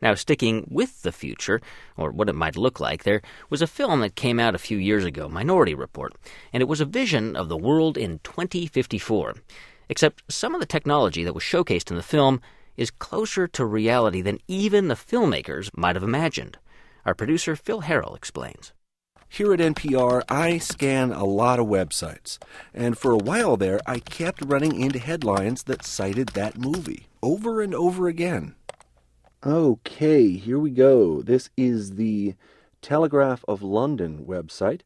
Now, sticking with the future, or what it might look like, there was a film that came out a few years ago, Minority Report, and it was a vision of the world in 2054. Except some of the technology that was showcased in the film is closer to reality than even the filmmakers might have imagined. Our producer, Phil Harrell, explains. Here at NPR, I scan a lot of websites. And for a while there, I kept running into headlines that cited that movie over and over again. Okay, here we go. This is the Telegraph of London website.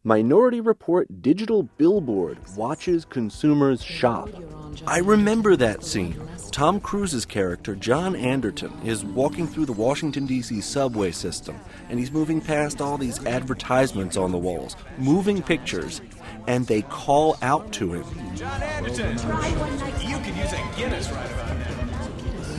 Minority Report digital billboard watches consumers shop. I remember that scene. Tom Cruise's character, John Anderton, is walking through the Washington, D.C. subway system, and he's moving past all these advertisements on the walls, moving pictures, and they call out to him. John Anderton, you can use a Guinness right about now.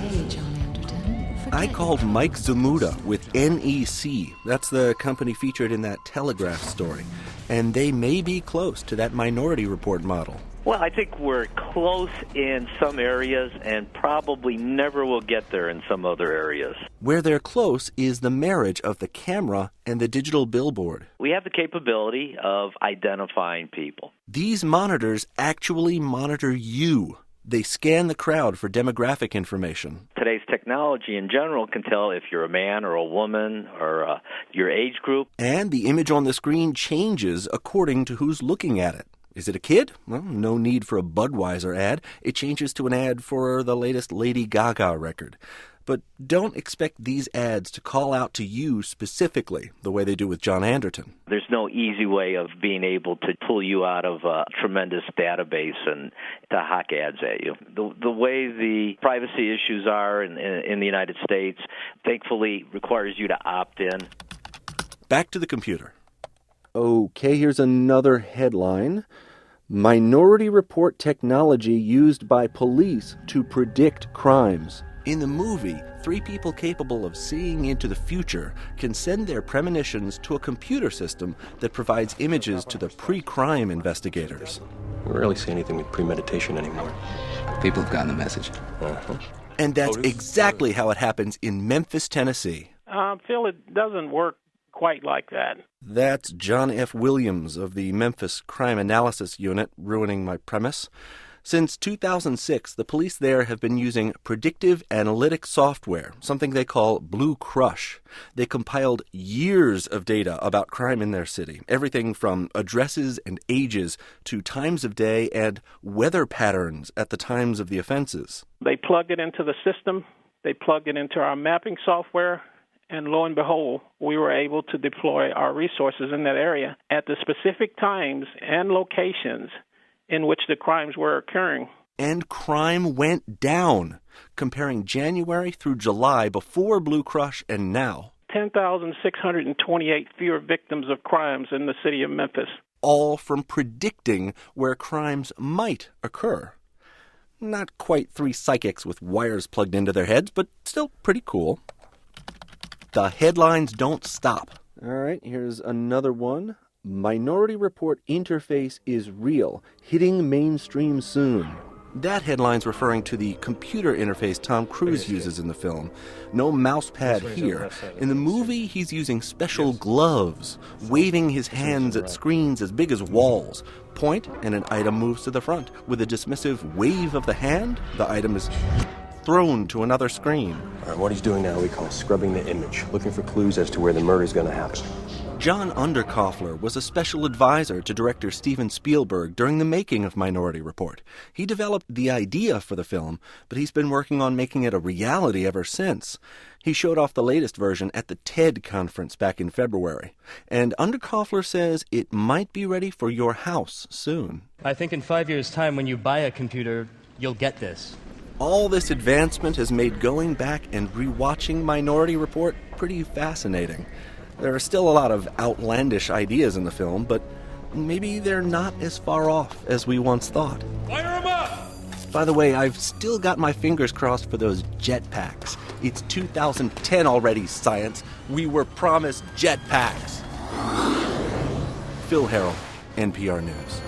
Hey, John Anderton. I called Mike Zamuda with NEC. That's the company featured in that Telegraph story. And they may be close to that Minority Report model. Well, I think we're close in some areas and probably never will get there in some other areas. Where they're close is the marriage of the camera and the digital billboard. We have the capability of identifying people. These monitors actually monitor you. They scan the crowd for demographic information. Today's technology in general can tell if you're a man or a woman or your age group. And the image on the screen changes according to who's looking at it. Is it a kid? Well, no need for a Budweiser ad. It changes to an ad for the latest Lady Gaga record. But don't expect these ads to call out to you specifically the way they do with John Anderton. There's no easy way of being able to pull you out of a tremendous database and to hawk ads at you. The way the privacy issues are in the United States, thankfully, requires you to opt in. Back to the computer. Okay, here's another headline. Minority Report technology used by police to predict crimes. In the movie, 3 people capable of seeing into the future can send their premonitions to a computer system that provides images to the pre-crime investigators. We rarely see anything with premeditation anymore. People have gotten the message. And that's exactly how it happens in Memphis, Tennessee. Phil, it doesn't work quite like that. That's John F. Williams of the Memphis Crime Analysis Unit ruining my premise. Since 2006, the police there have been using predictive analytic software, something they call Blue Crush. They compiled years of data about crime in their city, everything from addresses and ages to times of day and weather patterns at the times of the offenses. They plug it into the system, they plug it into our mapping software, and lo and behold, we were able to deploy our resources in that area at the specific times and locations in which the crimes were occurring. And crime went down, comparing January through July before Blue Crush and now. 10,628 fewer victims of crimes in the city of Memphis. All from predicting where crimes might occur. Not quite 3 psychics with wires plugged into their heads, but still pretty cool. The headlines don't stop. All right, here's another one. Minority Report interface is real, hitting mainstream soon. That headline's referring to the computer interface Tom Cruise uses in the film. No mouse pad here. In the movie, he's using special gloves, waving his hands at screens as big as walls. Point, and an item moves to the front. With a dismissive wave of the hand, the item is thrown to another screen. All right, what he's doing now we call scrubbing the image, looking for clues as to where the murder's going to happen. John Underkoffler was a special advisor to director Steven Spielberg during the making of Minority Report. He developed the idea for the film, but he's been working on making it a reality ever since. He showed off the latest version at the TED conference back in February. And Underkoffler says it might be ready for your house soon. I think in 5 years' time when you buy a computer, you'll get this. All this advancement has made going back and rewatching Minority Report pretty fascinating. There are still a lot of outlandish ideas in the film, but maybe they're not as far off as we once thought. Fire 'em up! By the way, I've still got my fingers crossed for those jetpacks. It's 2010 already, science. We were promised jetpacks. Phil Harrell, NPR News.